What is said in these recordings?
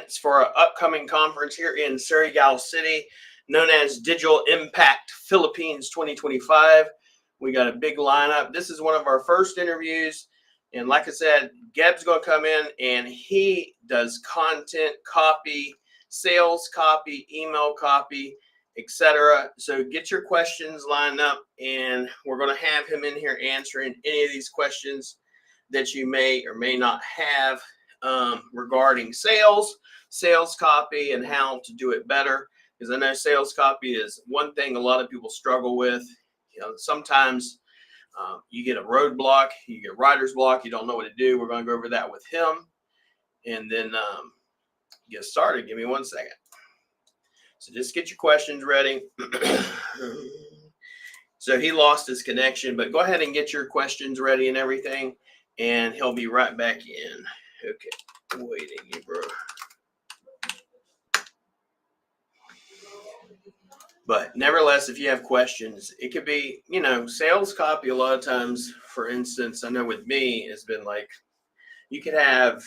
Vence for our upcoming conference here in Surigao City, known as Digital Impact Philippines 2025. We got a big lineup. This is one of our first interviews. And like I said, Geb's going to come in and he does content, copy, sales copy, email copy, etc. So get your questions lined up and we're going to have him in here answering any of these questions that you may or may not have regarding sales copy, and how to do it better. Because I know sales copy is one thing a lot of people struggle with. Sometimes you get a roadblock, you get writer's block, you don't know what to do. We're going to go over that with him and then get started. Give me 1 second. So just get your questions ready. So he lost his connection, but go ahead and get your questions ready and everything, and he'll be right back in. Okay, waiting you, bro. But nevertheless, if you have questions, it could be, sales copy. A lot of times, for instance, I know with me, it's been like, you could have,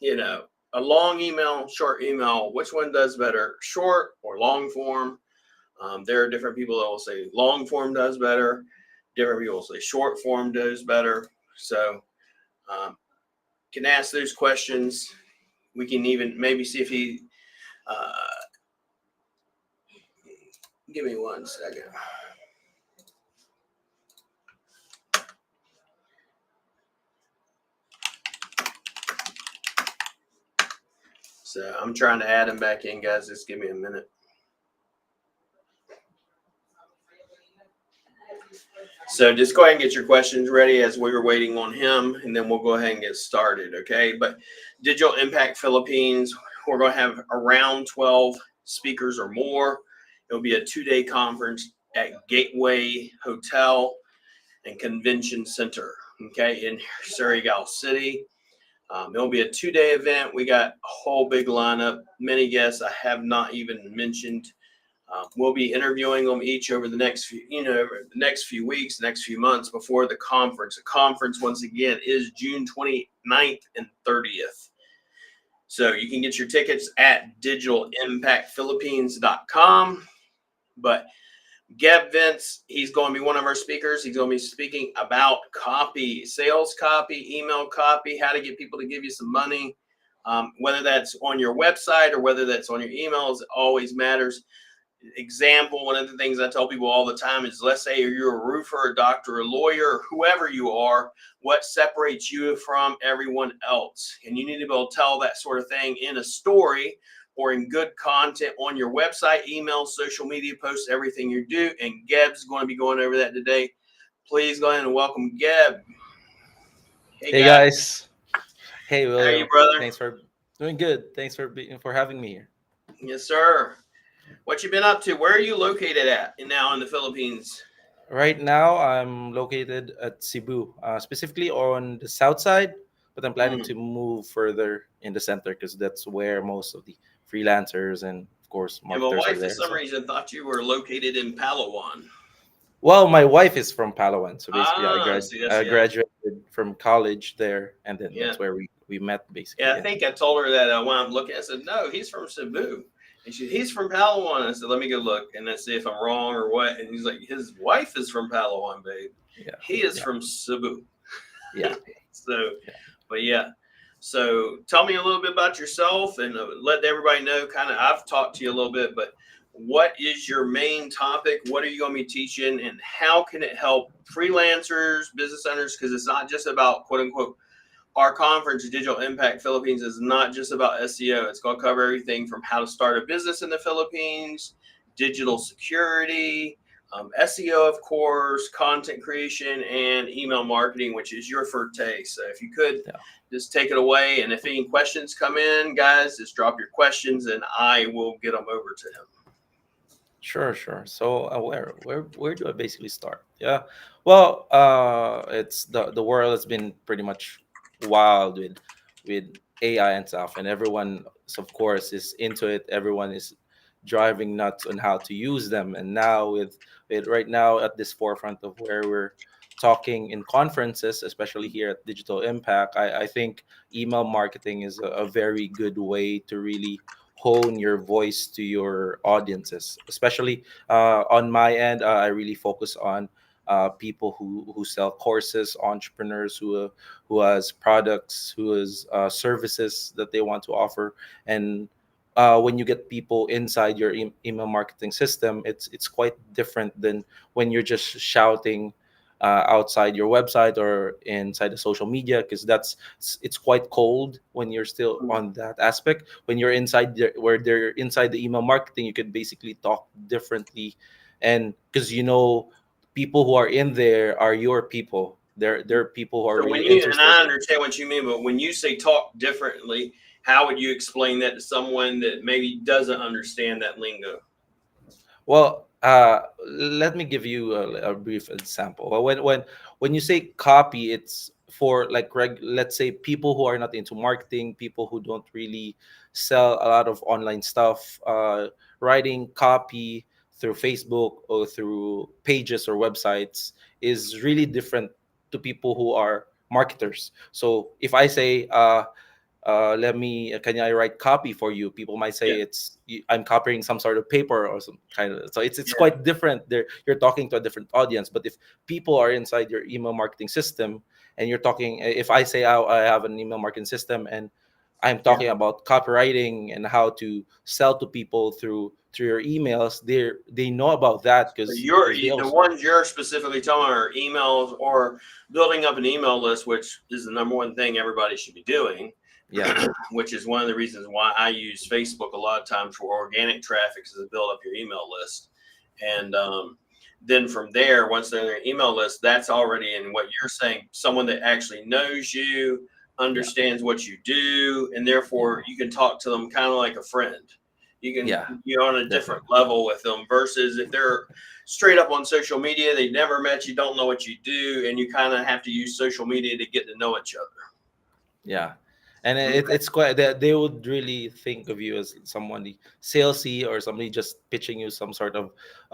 a long email, short email. Which one does better, short or long form? There are different people that will say long form does better. Different people will say short form does better. So can ask those questions. We can even maybe see if he, give me 1 second. So I'm trying to add him back in, guys. Just give me a minute. So just go ahead and get your questions ready as we were waiting on him, and then we'll go ahead and get started, okay? But Digital Impact Philippines, we're going to have around 12 speakers or more. It'll be a 2-day conference at Gateway Hotel and Convention Center, okay, in Surigao City. It'll be a 2-day event. We got a whole big lineup, many guests I have not even mentioned. We'll be interviewing them each over the next few weeks, next few months before the conference. The conference, once again, is June 29th and 30th. So you can get your tickets at digitalimpactphilippines.com. But Geb Vence, he's going to be one of our speakers. He's going to be speaking about copy, sales copy, email copy, how to get people to give you some money. Whether that's on your website or whether that's on your emails, it always matters. Example, one of the things I tell people all the time is, let's say you're a roofer, a doctor, a lawyer, whoever you are, what separates you from everyone else? And you need to be able to tell that sort of thing in a story or in good content on your website, email, social media posts, everything you do. And Geb's going to be going over that today. Please go ahead and welcome Geb. Hey guys. Hey William. William. How are you, brother? Thanks for doing good. Thanks for having me here. Yes, sir. What you been up to? Where are you located at now in the Philippines? Right now, I'm located at Cebu, specifically on the south side, but I'm planning to move further in the center because that's where most of the freelancers and, of course, marketers my wife, are there. For some reason, thought you were located in Palawan. Well, my wife is from Palawan, so basically I I graduated from college there, and then that's where we met, basically. Yeah, I think I told her that when I'm looking, I said, no, he's from Cebu. And he's from Palawan. I said, let me go look and let's see if I'm wrong or what. And he's like, his wife is from Palawan, babe. Yeah. He is from Cebu. Yeah. But yeah. So tell me a little bit about yourself and let everybody know kind of, I've talked to you a little bit, but what is your main topic? What are you going to be teaching and how can it help freelancers, business owners? Because it's not just about quote unquote, our conference, Digital Impact Philippines, is not just about SEO. It's going to cover everything from how to start a business in the Philippines, digital security, SEO, of course, content creation, and email marketing, which is your forte. So if you could just take it away. And if any questions come in, guys, just drop your questions and I will get them over to him. Sure. So where do I basically start? Yeah. Well, it's the world has been pretty much wild with AI and stuff, and everyone, of course, is into it. Everyone is driving nuts on how to use them, and now with right now at this forefront of where we're talking in conferences, especially here at Digital Impact, I think email marketing is a very good way to really hone your voice to your audiences. Especially on my end, I really focus on people who sell courses, entrepreneurs who has products, who has services that they want to offer. And when you get people inside your email marketing system, it's quite different than when you're just shouting outside your website or inside the social media, because it's quite cold when you're still Mm. on that aspect. When you're inside where they're inside the email marketing, you could basically talk differently, and because people who are in there are your people. They're people who are So when really you, and interested. I understand what you mean, but when you say talk differently, how would you explain that to someone that maybe doesn't understand that lingo? Well, let me give you a brief example. Well, when you say copy, it's for like let's say people who are not into marketing, people who don't really sell a lot of online stuff. Writing copy through Facebook or through pages or websites is really different to people who are marketers. So if I say, let me can I write copy for you, people might Yeah, say I'm copying some sort of paper or some kind of, so it's yeah, quite different there. You're talking to a different audience. But if people are inside your email marketing system and you're talking, if I say I have an email marketing system and I'm yeah. talking about copywriting and how to sell to people through your emails, they know about that So because they the also, ones you're specifically talking about are emails or building up an email list, which is the number one thing everybody should be doing. yeah. Which is one of the reasons why I use Facebook a lot of times for organic traffic, is to build up your email list. And then from there, once they're in their email list, that's already in what you're saying, someone that actually knows you, Yeah, understands what you do, and yeah, therefore you can talk to them kind of like a friend. yeah, You're on a different definitely. level with them versus if they're straight up on social media, they never met you, don't know what you do, and you kind of have to use social media to get to know each other. Yeah, and Okay. it's quite that they would really think of you as somebody salesy or somebody just pitching you some sort of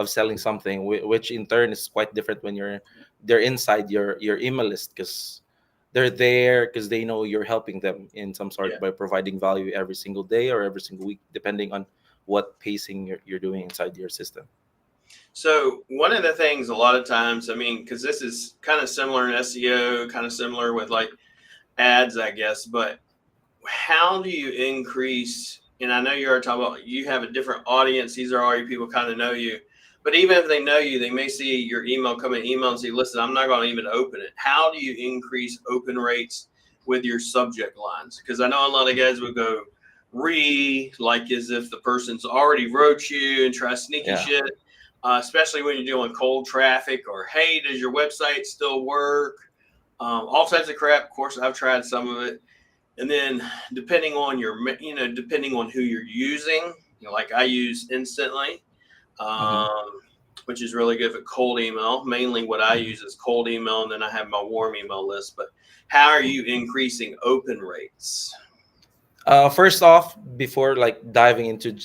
selling something, which in turn is quite different when they're inside your email list, because they're there because they know you're helping them in some sort Yeah. by providing value every single day or every single week, depending on what pacing you're doing inside your system. So one of the things a lot of times, I mean, because this is kind of similar in SEO, kind of similar with like ads, I guess, but how do you increase? And I know you are talking about you have a different audience. These are already people kind of know you, but even if they know you, they may see your email come in email and say, "Listen, I'm not going to even open it." How do you increase open rates with your subject lines? Because I know a lot of guys would go like as if the person's already wrote you and try sneaky Yeah. shit. Especially when you're doing cold traffic or hey, does your website still work? All types of crap. Of course, I've tried some of it. And then depending on depending on who you're using, like I use Instantly, Hmm. um, which is really good for cold email. Mainly what I use is cold email, and then I have my warm email list. But how are you increasing open rates? First off, before like diving into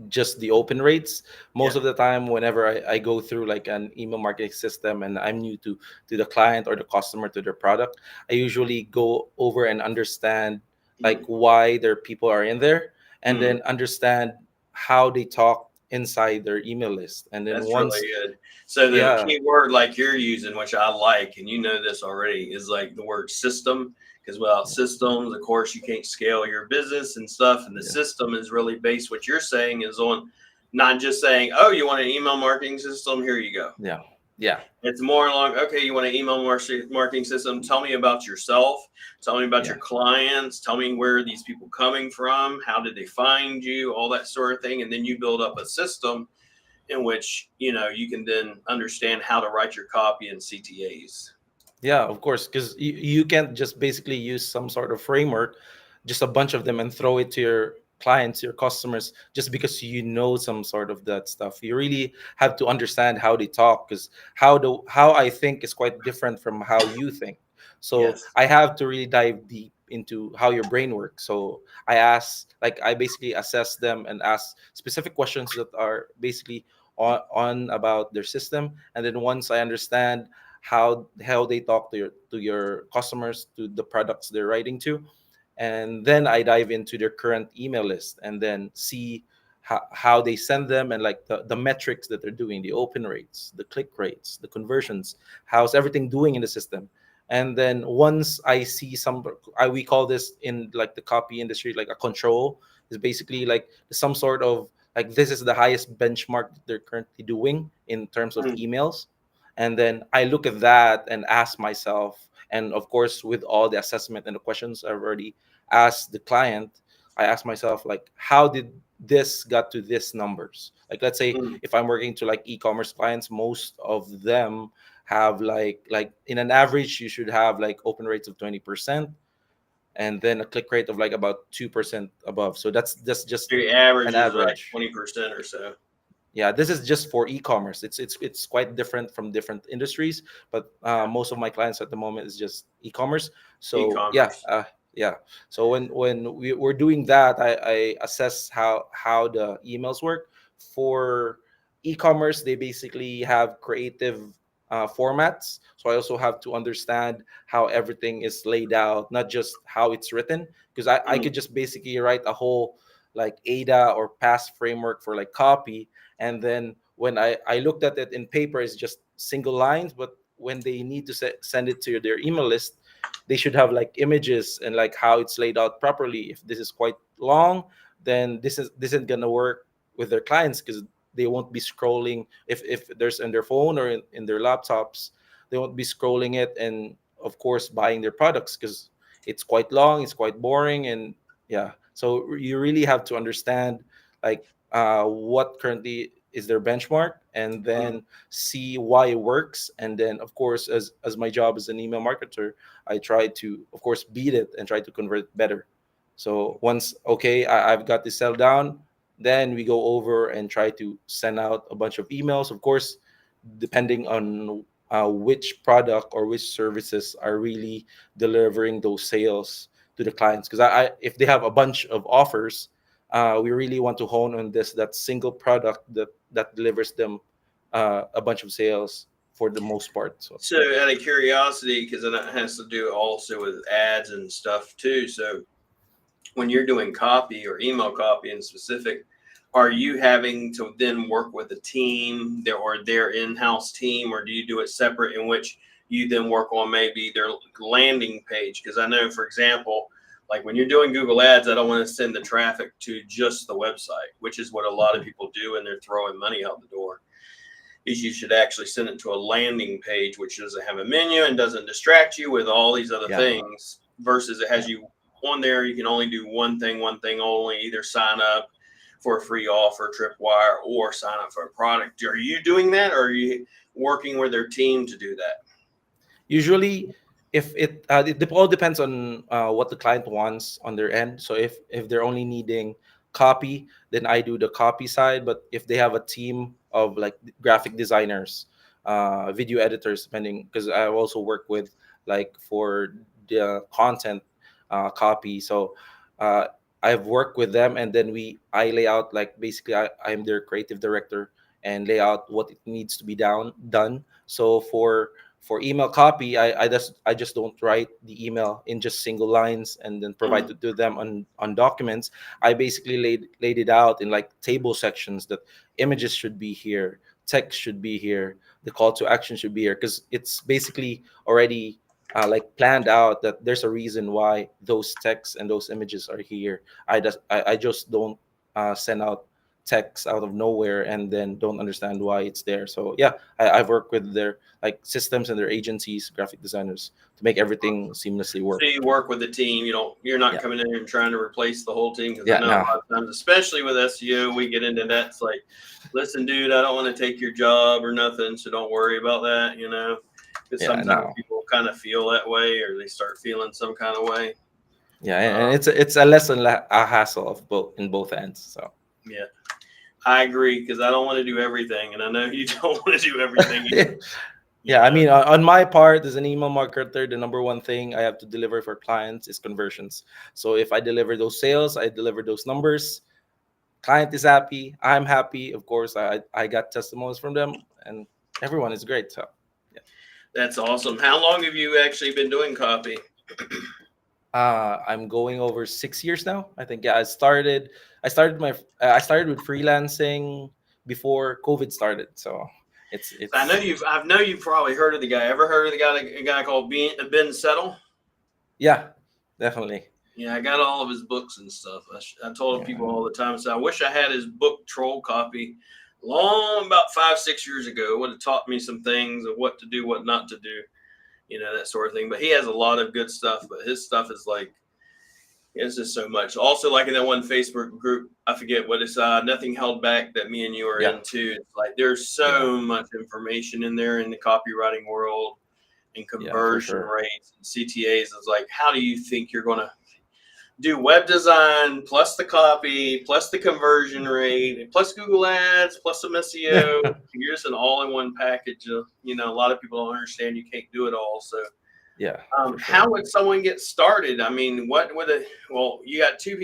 just the open rates, Yeah. most of the time, whenever I go through like an email marketing system and I'm new to the client or the customer to their product, I usually go over and understand like Mm. why their people are in there, and Mm. then understand how they talk inside their email list. And then That's really once, good. So the yeah, key word like you're using, which I like, and you know this already, is like the word system. Because without yeah, systems, of course, you can't scale your business and stuff. And the yeah, system is really based. What you're saying is on not just saying, "Oh, you want an email marketing system? Here you go." yeah, yeah, It's more along, okay, you want an email marketing system? Tell me about yourself. Tell me about yeah. your clients. Tell me where are these people coming from? How did they find you? All that sort of thing. And then you build up a system in which you can then understand how to write your copy and CTAs. Yeah, of course, because you can't just basically use some sort of framework, just a bunch of them, and throw it to your clients, your customers, just because you know some sort of that stuff. You really have to understand how they talk, because how I think is quite different from how you think. So Yes. I have to really dive deep into how your brain works. So I basically assess them and ask specific questions that are basically on about their system. And then once I understand how they talk to your customers, to the products they're writing to. And then I dive into their current email list and then see how they send them, and like the metrics that they're doing, the open rates, the click rates, the conversions, how's everything doing in the system. And then once I see we call this in like the copy industry like a control, is basically like some sort of like this is the highest benchmark that they're currently doing in terms of Mm, emails. And then I look at that and ask myself, and of course with all the assessment and the questions I've already asked the client, I ask myself like how did this got to this numbers. Like let's say mm, if I'm working to like e-commerce clients, most of them have like in an average you should have like open rates of 20%, and then a click rate of like about 2% above. So that's just the average an is like average. 20% or so. Yeah, this is just for e-commerce. It's quite different from different industries, but Yeah. most of my clients at the moment is just e-commerce. So yeah, E-commerce. yeah. So when we're doing that, I assess how the emails work. For e-commerce, they basically have creative formats, so I also have to understand how everything is laid out, not just how it's written, because I Mm, could just basically write a whole like ada or pass framework for like copy, and then when I looked at it in paper, it's just single lines, but when they need to send it to their email list, they should have like images and like how it's laid out properly. If this is quite long, then this isn't gonna work with their clients, because they won't be scrolling if there's in their phone or in their laptops, they won't be scrolling it and of course buying their products, because it's quite long, it's quite boring. And yeah, so you really have to understand like what currently is their benchmark, and mm. then see why it works. And then of course as my job as an email marketer, I try to of course beat it and try to convert better. So once okay, I've got this settled down, then we go over and try to send out a bunch of emails, of course depending on which product or which services are really delivering those sales to the clients. Because if they have a bunch of offers, we really want to hone on that single product that delivers them a bunch of sales for the most part. So So, out of curiosity, because it has to do also with ads and stuff too. So, when you're doing copy or email copy in specific, are you having to then work with a team there or their in-house team, or do you do it separate in which you then work on maybe their landing page? Because I know, for example, like when you're doing Google Ads, I don't want to send the traffic to just the website, which is what a lot of mhm. people do, and they're throwing money out the door. Is you should actually send it to a landing page, which doesn't have a menu and doesn't distract you with all these other Yeah, things, versus it has yeah. you on there. You can only do one thing only, either sign up for a free offer, tripwire, or sign up for a product. Are you doing that, or are you working with their team to do that? Usually, if it all depends on what the client wants on their end. So if they're only needing copy, then I do the copy side. But if they have a team of like graphic designers, video editors, depending, because I also work with like for the content copy. So uh, I've worked with them, and then I lay out like basically I'm their creative director and lay out what it needs to be done. So for email copy, I just don't write the email in just single lines and then provide Mm, it to them on documents. I basically laid it out in like table sections, that images should be here, text should be here, the call to action should be here, because it's basically already like planned out that there's a reason why those texts and those images are here. I just don't send out text out of nowhere and then don't understand why it's there. So yeah, I've worked with their like systems and their agencies, graphic designers, to make everything awesome. seamlessly So work. you work with the team. You're not Yeah, coming in and trying to replace the whole team, because I yeah, know a no, lot of times, especially with SEO, we get into that. It's like, listen, dude, I don't want to take your job or nothing, so don't worry about that. Because yeah, sometimes no, people kind of feel that way, or they start feeling some kind of way. yeah, Uh, and it's a lesson, a hassle of both in both ends. So yeah, I agree, because I don't want to do everything, and I know you don't want to do everything either. You yeah, I know, mean, on my part as an email marketer, the number one thing I have to deliver for clients is conversions. So if I deliver those sales, I deliver those numbers, client is happy, I'm happy. Of course, I got testimonies from them, and everyone is great. So yeah. That's awesome. How long have you actually been doing copy? I'm going over 6 years now. I think, yeah. I started with freelancing before COVID started. So it's I know you've probably heard of the guy. Ever heard of a guy called Ben Settle? yeah, definitely. Yeah, I got all of his books and stuff. I told Yeah, people all the time. So I wish I had his book Troll Copy long about 5 6 years ago. It would have taught me some things of what to do, what not to do, that sort of thing. But he has a lot of good stuff. But his stuff is like it's just so much. Also, like in that one Facebook group, I forget what it's Nothing Held Back that me and you are yeah, into. It's like there's yeah, so much information in there in the copywriting world and yeah, for conversion sure. rates and CTAs. It's like, how do you think you're gonna do web design plus the copy plus the conversion rate plus Google Ads plus some SEO? You're just an all-in-one package. A lot of people don't understand you can't do it all. So Yeah, for how sure. would someone get started? I mean, what would you got two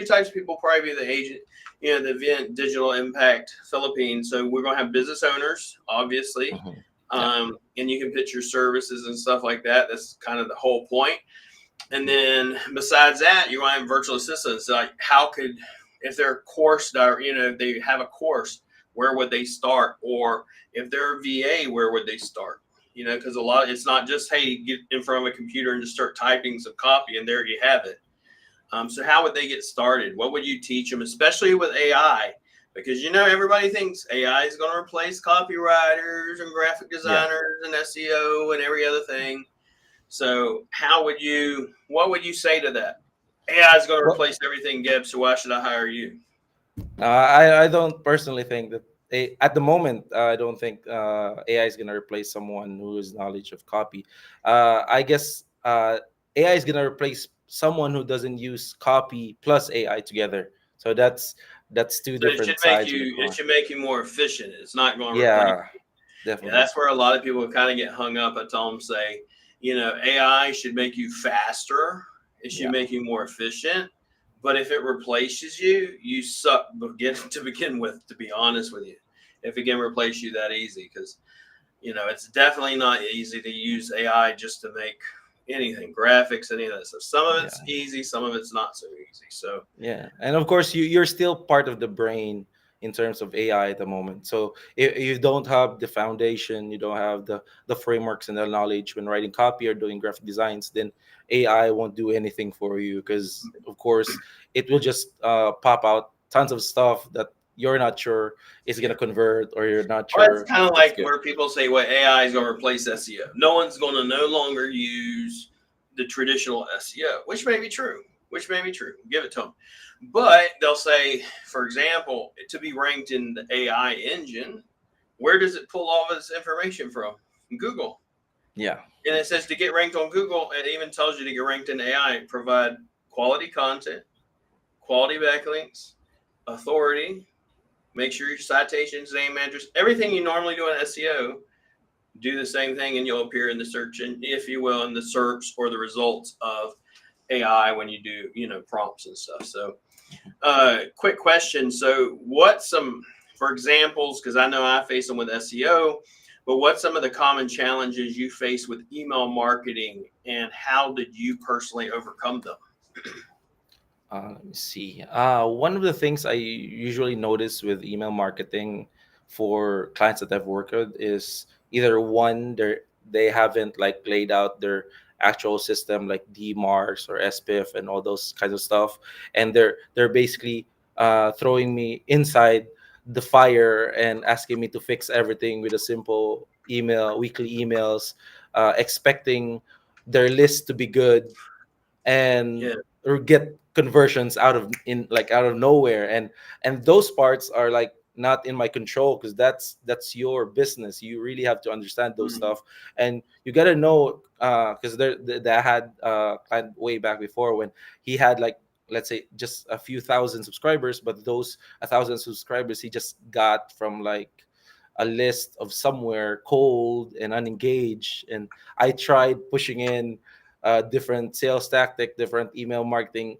types of people probably be the agent, the event Digital Impact Philippines. So we're going to have business owners, obviously, Hmm. Yeah, and you can pitch your services and stuff like that. That's kind of the whole point. And then besides that, you want to have virtual assistants. Like if they're course, if they have a course, where would they start? Or if they're a VA, where would they start? Because it's not just, hey, get in front of a computer and just start typing some copy and there you have it. So how would they get started? What would you teach them, especially with AI? Because everybody thinks AI is going to replace copywriters and graphic yeah. designers and SEO and every other thing. So what would you say to that? AI is going to Well, replace everything, Geb. So why should I hire you? I don't personally think that at the moment I don't think AI is gonna replace someone who has knowledge of copy. I guess AI is gonna replace someone who doesn't use copy plus AI together. So that's two So it should different make sides of the you it coin. should make you more efficient. It's not going to replace. Yeah, Yeah, definitely. that's where a lot of people kind of get hung up. I tell them, say, AI should make you faster. It should Yeah, make you more efficient. But if it replaces you, you suck to begin with. To be honest with you, if it can replace you that easy, because it's definitely not easy to use AI just to make anything, graphics, any of that stuff. Some of it's yeah. easy, some of it's not so easy. So Yeah, and of course you're still part of the brain in terms of AI at the moment. So if you don't have the foundation, you don't have the frameworks and the knowledge when writing copy or doing graphic designs, then AI won't do anything for you because of course it will just pop out tons of stuff that you're not sure is yeah. gonna convert or you're not Well, it's sure kind of it's like good. where people say, well, AI is going to replace SEO. No one's going to no longer use the traditional SEO, which may be true, Give it to them. But they'll say, for example, to be ranked in the AI engine, where does it pull all of this information from? Google. Yeah, And it says to get ranked on Google, it even tells you to get ranked in AI, provide quality content, quality backlinks, authority, make sure your citations, name, address, everything you normally do in SEO, do the same thing and you'll appear in the search, and if you will, in the search or the results of AI when you do, prompts and stuff. So, quick question. So, for examples, because I know I face them with SEO, but what's some of the common challenges you face with email marketing and how did you personally overcome them? let me see. One of the things I usually notice with email marketing for clients that I've worked with is either one, they haven't like laid out their actual system like DMARCs or SPIF and all those kinds of stuff, and they're basically throwing me inside the fire and asking me to fix everything with a simple email, weekly emails, expecting their list to be good and Yeah. or get conversions out of nowhere, and those parts are like not in my control because that's your business. You really have to understand those Mhm. stuff, and you got to know because that had client way back before when he had like, let's say, just a few thousand subscribers, but those 1,000 subscribers he just got from like a list of somewhere cold and unengaged. And I tried pushing in different sales tactic, different email marketing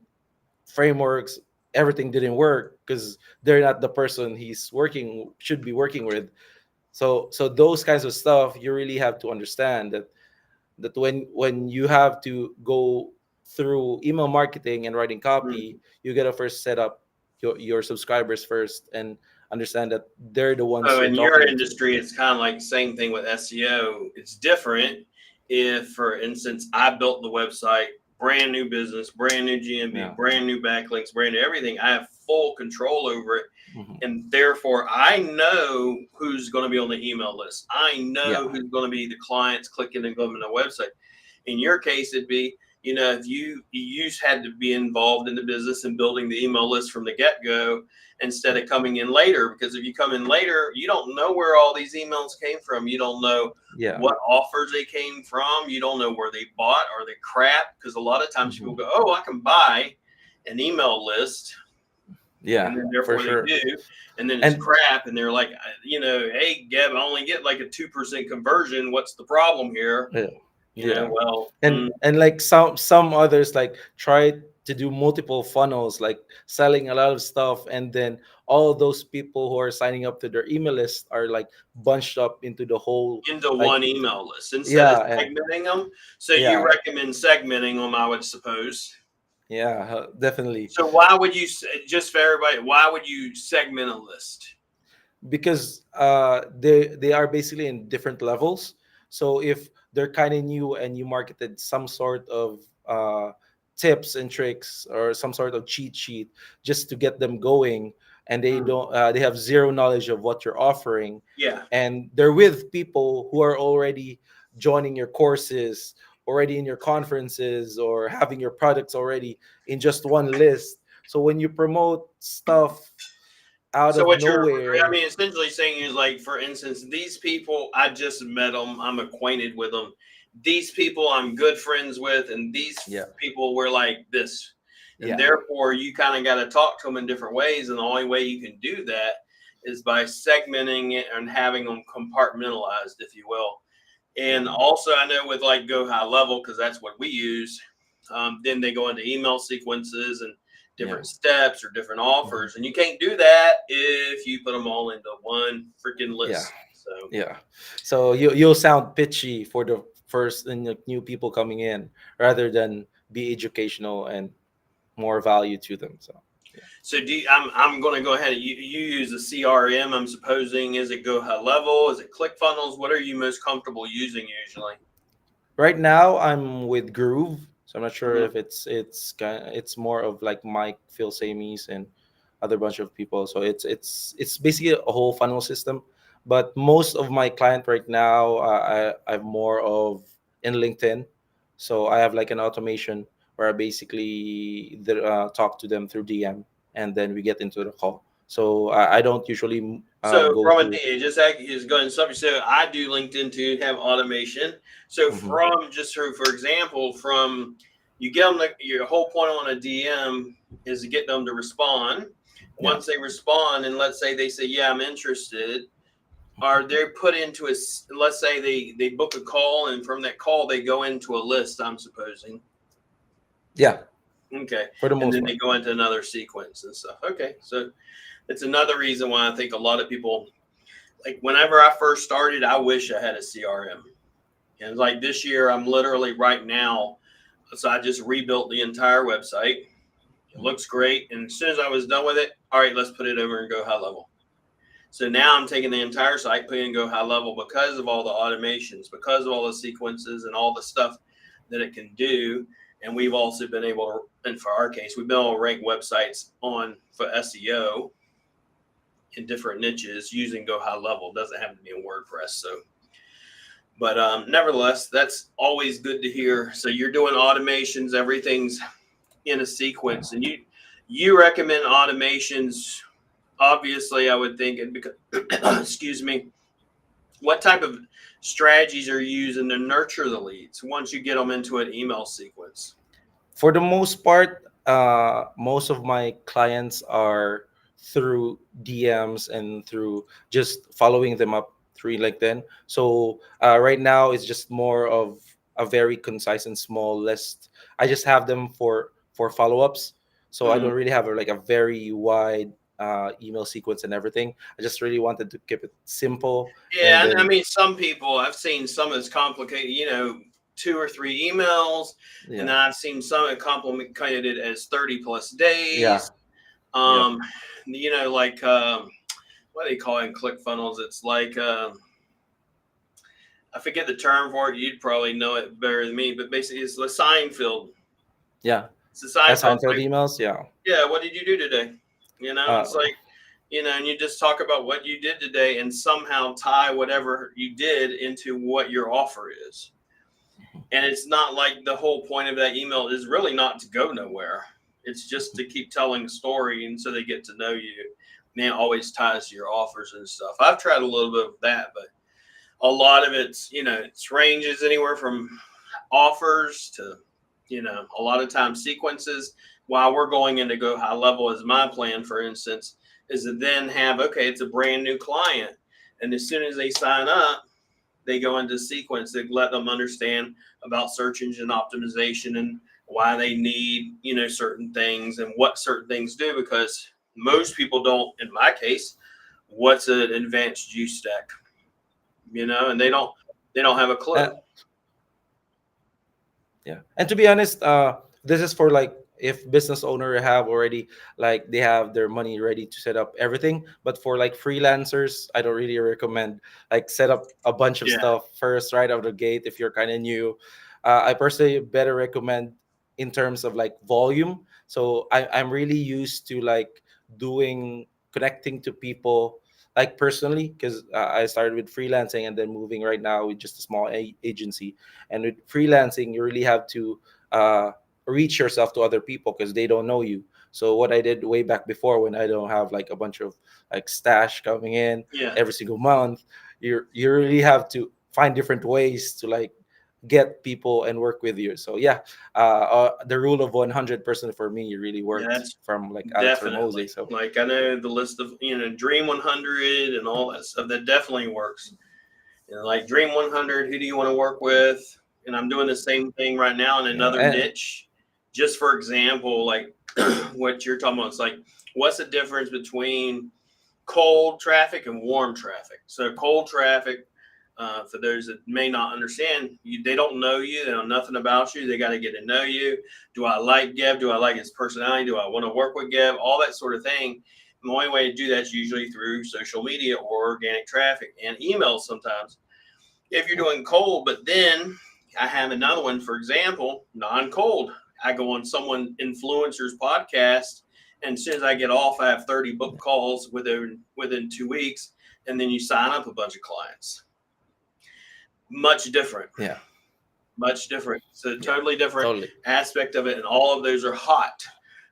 frameworks. Everything didn't work because they're not the person he's working should be working with. So those kinds of stuff, you really have to understand that when you have to go through email marketing and writing copy, Mhm. you gotta first set up your subscribers first and understand that they're the ones So you're in your talking to. industry, it's kind of like the same thing with SEO. It's different if, for instance, I built the website, brand new business, brand new GMB, Yeah. brand new backlinks, brand new everything. I have full control over it. Hmm. And therefore, I know who's going to be on the email list. I know Yeah. who's going to be the clients clicking and going to the website. In your case, it'd be, if you had to be involved in the business and building the email list from the get go instead of coming in later. Because if you come in later, you don't know where all these emails came from. You don't know Yeah. what offers they came from. You don't know where they bought. Are they crap? Because a lot of times Hmm. people go, "Oh, I can buy an email list," Yeah, and then for therefore they sure. do, and then it's And crap, and they're like, "Hey, Gab, I only get like a 2% conversion. What's the problem here?" yeah, yeah. Well, And like some others like try to do multiple funnels, like selling a lot of stuff, and then all those people who are signing up to their email list are like bunched up into the whole, into like, one email list instead of yeah. And segmenting them. So you yeah, recommend segmenting them, I would suppose. yeah, definitely. So why would you, just for everybody, why would you segment a list? Because they are basically in different levels. So if they're kind of new and you marketed some sort of tips and tricks or some sort of cheat sheet just to get them going, and they Mm, don't they have zero knowledge of what you're offering, yeah. and they're with people who are already joining your courses, already in your conferences, or having your products already in just one list. So when you promote stuff out So of what you're, I nowhere. mean, essentially saying is like, for instance, these people, I just met them, I'm acquainted with them. These people I'm good friends with, and these Yeah, people were like this. And yeah, therefore, you kind of got to talk to them in different ways. And the only way you can do that is by segmenting it and having them compartmentalized, if you will. yeah, And also, I know with like Go High Level, because that's what we use, then they go into email sequences and yeah. different steps or different Mhm. offers. And you can't do that if you put them all into one freaking Yeah, list. So, yeah. So you'll sound pitchy for the first and like, new people coming in, rather than be educational and more value to them. So yeah. so I'm going to go ahead. You use a CRM, I'm supposing. Is it Go High Level? Is it ClickFunnels? What are you most comfortable using usually? Right now I'm with Groove, so I'm not sure Mhm. if it's more of like Mike, Phil Samies, and other bunch of people. So it's basically a whole funnel system. But most of my client right now, I'm more of in LinkedIn. So I have like an automation where I basically talk to them through DM, and then we get into the call. So I don't usually So go from a through. just is going something. So I do LinkedIn to have automation. So Mhm. from just for example, from you get them your whole point on a DM is to get them to respond. Yeah. Once they respond, and let's say they say, "Yeah, I'm interested," are they put into a? Let's say they book a call, and from that call they go into a list. I'm supposing. Yeah, Okay, for the and most then they part. go into another sequence and stuff. Okay, so it's another reason why I think a lot of people, like whenever I first started, I wish I had a CRM. And like this year, I'm literally right now. So I just rebuilt the entire website. It looks great. And as soon as I was done with it, all right, let's put it over and Go High Level. So now I'm taking the entire site, putting in Go High Level because of all the automations, because of all the sequences and all the stuff that it can do. And we've also been able to, and for our case, we've been able to rank websites on for SEO in different niches using Go High Level. It doesn't have to be in WordPress. So but nevertheless, that's always good to hear. So you're doing automations, everything's in a sequence, and you recommend automations. Obviously, I would think, and because excuse me, what type of strategies are you using to nurture the leads once you get them into an email sequence? For the most part, most of my clients are through DMs and through just following them up through LinkedIn. So right now, it's just more of a very concise and small list. I just have them for follow ups. So I Mm-hmm. don't really have like a very wide. email sequence and everything. I just really wanted to keep it simple, and Yeah, and I then mean, some people I've seen some as complicated, two or three emails, and yeah, then I've seen some that complicated as 30 plus yeah, days. yep. Um, like what do they call it in ClickFunnels? It's like I forget the term for it. You'd probably know it better than me, but basically, it's the sign field. Yeah, It's the sign field. It's Seinfeld like, emails. Yeah. yeah, what did you do today? It's Uh, like, and you just talk about what you did today and somehow tie whatever you did into what your offer is. And it's not like the whole point of that email is really not to go nowhere. It's just to keep telling a story and so they get to know you. And it always ties to your offers and stuff. I've tried a little bit of that, but a lot of it's ranges anywhere from offers to, a lot of times sequences. While we're going into go high level, as my plan, for instance, is to then have, okay, it's a brand new client. And as soon as they sign up, they go into sequence that let them understand about search engine optimization and why they need, certain things and what certain things do, because most people don't, in my case, what's an advanced juice stack, and they don't have a uh, clue. yeah, and to be honest, this is for like if business owner have already like they have their money ready to set up everything. But for like freelancers, I don't really recommend like set up a bunch of Yeah. stuff first right out of the gate if you're kind of new. I personally better recommend in terms of like volume. So I'm really used to like doing connecting to people like personally because I started with freelancing and then moving right now with just a small agency. And with freelancing, you really have to reach yourself to other people because they don't know you. So what I did way back before, when I don't have like a bunch of like stash coming in Yeah. every single month, you really have to find different ways to like get people and work with you. So yeah, the rule of 100% for me really Yeah, worked that's from like Alex definitely, Ramosi. So like, I know the list of, Dream 100 and all that stuff. That definitely works. Like Dream 100, who do you want to work with? And I'm doing the same thing right now in yeah, another niche. Just for example, like what you're talking about, it's like, what's the difference between cold traffic and warm traffic? So cold traffic, for those that may not understand, they don't know you, they know nothing about you. They got to get to know you. Do I like Geb? Do I like his personality? Do I want to work with Geb? All that sort of thing. And the only way to do that is usually through social media or organic traffic and emails sometimes. If you're doing cold, but then I have another one, for example, non-cold. I go on someone influencer's podcast, and as soon as I get off, I have 30 book calls within 2 weeks, and then you sign up a bunch of clients. Much different, yeah, much different. It's a yeah, totally different totally. aspect of it, and all of those are hot.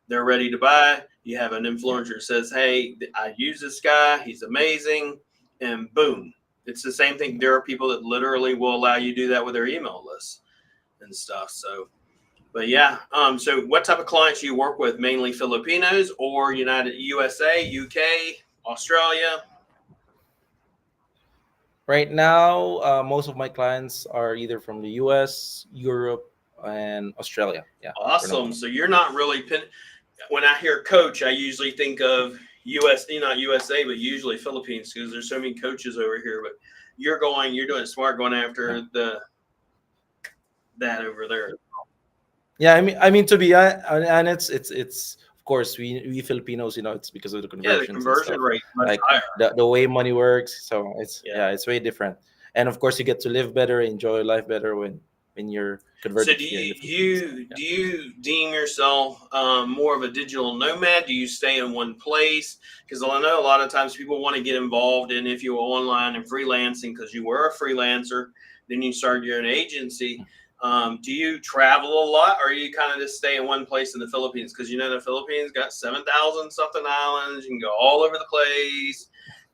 They're ready to buy. You have an Yeah. influencer that says, "Hey, I use this guy. He's amazing," and boom. It's the same thing. There are people that literally will allow you to do that with their email lists and stuff. So, but yeah. So what type of clients you work with? Mainly Filipinos or United USA, UK, Australia? Right now, most of my clients are either from the US, Europe, and Australia. Yeah, for the Awesome. moment. So you're not really when I hear coach, I usually think of US, not USA, but usually Philippines, because there's so many coaches over here. But you're doing smart going Yeah. after that over there. Yeah, I mean to be and it's of course we Filipinos, it's because of the Yeah, the conversions and conversion stuff, rate much like higher. the way money works. So it's Yeah. yeah, it's way different. And of course, you get to live better, enjoy life better when you're So converted do here in you the Philippines. So you yeah. do you deem yourself more of a digital nomad? Do you stay in one place? Because I know a lot of times people want to get involved in, if you were online and freelancing, because you were a freelancer, then you started your own agency. Do you travel a lot, or you kind of just stay in one place in the Philippines? Because the Philippines got 7,000 something islands. You can go all over the place,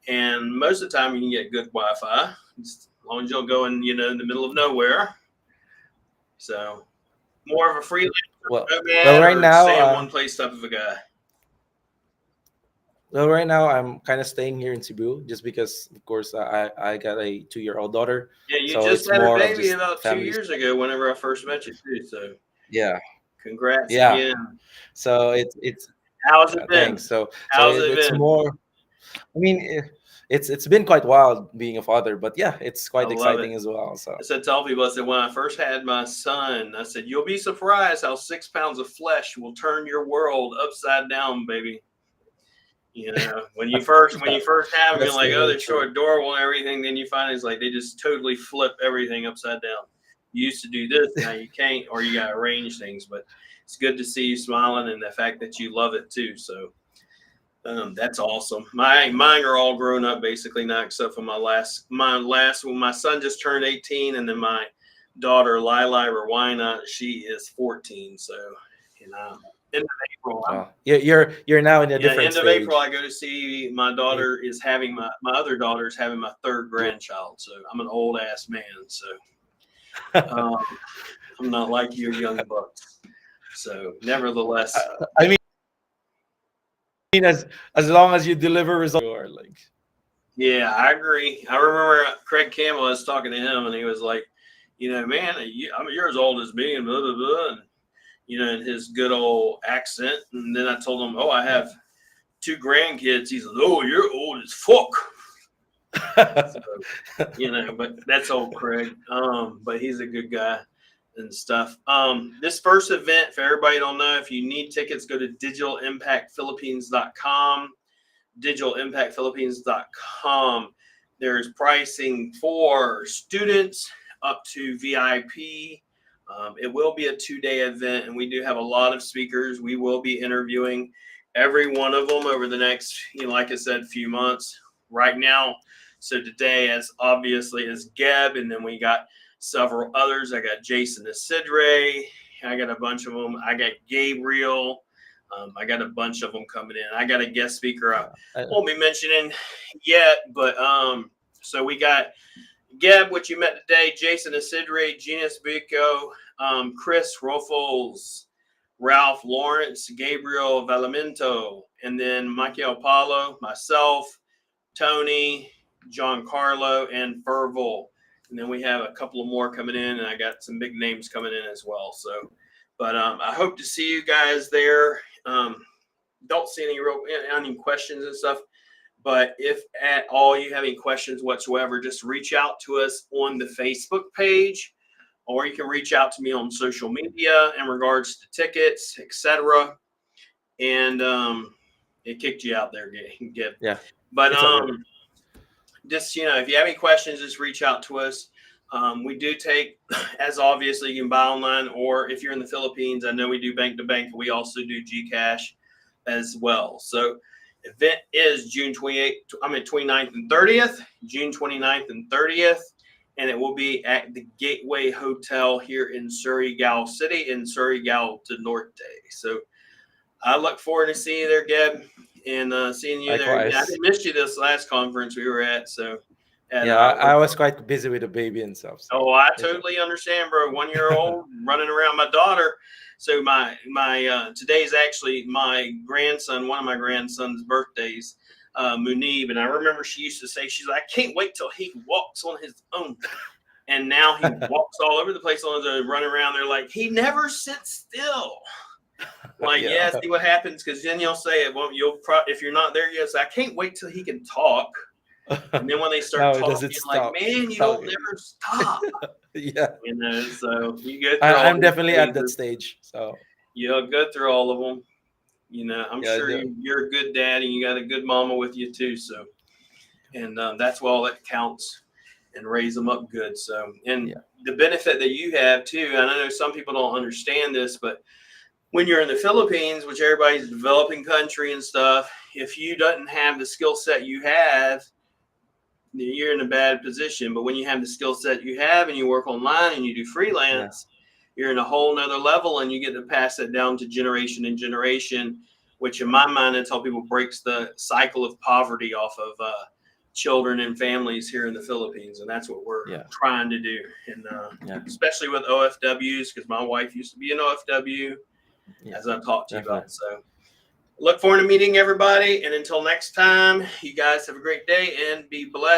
and most of the time you can get good Wi-Fi, as long as you don't go in the middle of nowhere. So more of a freelancer Well, nomad right or now, stay in one place type of a guy? I'm kind of staying here in Cebu just because, of course, I got a 2-year-old daughter, Yeah, you so just it's had a more of baby just about two families. years ago whenever I first met you too. So Yeah, congrats yeah. again. So it's How's it been? Thanks. So How's it it's been? more. I mean, it's been quite wild being a father, but yeah, it's I quite love it. exciting as well. So I said, tell people, I said, when I first had my son, I said, you'll be surprised how 6 pounds of flesh will turn your world upside down, baby. You know, when you first yeah, have them, you're that's like, oh, totally they're so true. adorable and everything. Then you find it's like they just totally flip everything upside down. You used to do this, now you can't, or you got to arrange things. But it's good to see you smiling and the fact that you love it too. So that's awesome. Mine are all grown up basically now, except for when my son just turned 18, and then my daughter Lila Rowena, she is 14. So, you know, end of April. You're now in a Yeah, different end of April, stage. I go to see my daughter is having my other daughter is having my third grandchild. So I'm an old ass man. So um, I'm not like your young bucks. So nevertheless, I mean, as long as you deliver results, you're like, yeah, I agree. I remember Craig Campbell, I was talking to him, and he was like, you know, man, you're as old as me, and blah blah blah, and you know, in his good old accent. And then I told him, oh, I yeah. have two grandkids. He's like, oh, you're old as fuck. So, you know, but that's old Craig. But he's a good guy and stuff. This first event, for everybody don't know, if you need tickets, go to digitalimpactphilippines.com. digitalimpactphilippines.com. There's pricing for students up to VIP. It will be a 2-day event, and we do have a lot of speakers. We will be interviewing every one of them over the next, like I said, few months. Right now, so today, as obviously is Geb, and then we got several others. I got Jason Isidre. I got a bunch of them. I got Gabriel. I got a bunch of them coming in. I got a guest speaker I won't be mentioning yet, but so we got Geb, which you met today, Jason Isidre, Genius Bico, Chris Ruffles, Ralph Lawrence, Gabriel Valamento, and then Michael Paulo, myself, Tony, John Carlo, and Ferville. And then we have a couple of more coming in, and I got some big names coming in as well. So, but I hope to see you guys there. Don't see any questions and stuff. But if at all you have any questions whatsoever, just reach out to us on the Facebook page, or you can reach out to me on social media in regards to tickets, etc. And it kicked you out there, Gib. yeah, But it's all good. just if you have any questions, just reach out to us. We do take, as obviously you can buy online, or if you're in the Philippines, I know we do bank to bank. We also do Gcash as well. So event is June 29th and 30th, June 29th and 30th, and it will be at the Gateway Hotel here in Surigao City, in Surigao del Norte. So I look forward to seeing you there, Geb, and seeing you there. Yeah, I Likewise. missed you this last conference we were at. So, and Yeah, I was quite busy with the baby and stuff. So oh, I it's totally understand, bro. 1 year old running around. My daughter. So my today's actually my grandson, one of my grandson's birthdays, Munib, and I remember she used to say, she's like, I can't wait till he walks on his own. And now he walks all over the place on his own, running around there like he never sits still. Like, yeah. see what happens, because then you'll say it. Well, if you're not there yet, say, I can't wait till he can talk. And then when they start No, it talking, doesn't like, stop. man, you don't Talking. never stop. Yeah, So you go through all I'm these definitely at that phases. stage. So You'll go through all of them. I'm yeah, sure you're a good dad, and you got a good mama with you too. So, and that's all that counts, and raise them up good. So, and the benefit that you have too, and I know some people don't understand this, but when you're in the Philippines, which everybody's a developing country and stuff, if you doesn't have the skill set you have, you're in a bad position. But when you have the skill set you have and you work online and you do freelance, you're in a whole nother level, and you get to pass that down to generation and generation, which in my mind, that's how people breaks the cycle of poverty off of children and families here in the Philippines. And that's what we're trying to do. And especially with OFWs, because my wife used to be an OFW, as I've talked to you about. So look forward to meeting everybody. And until next time, you guys have a great day and be blessed.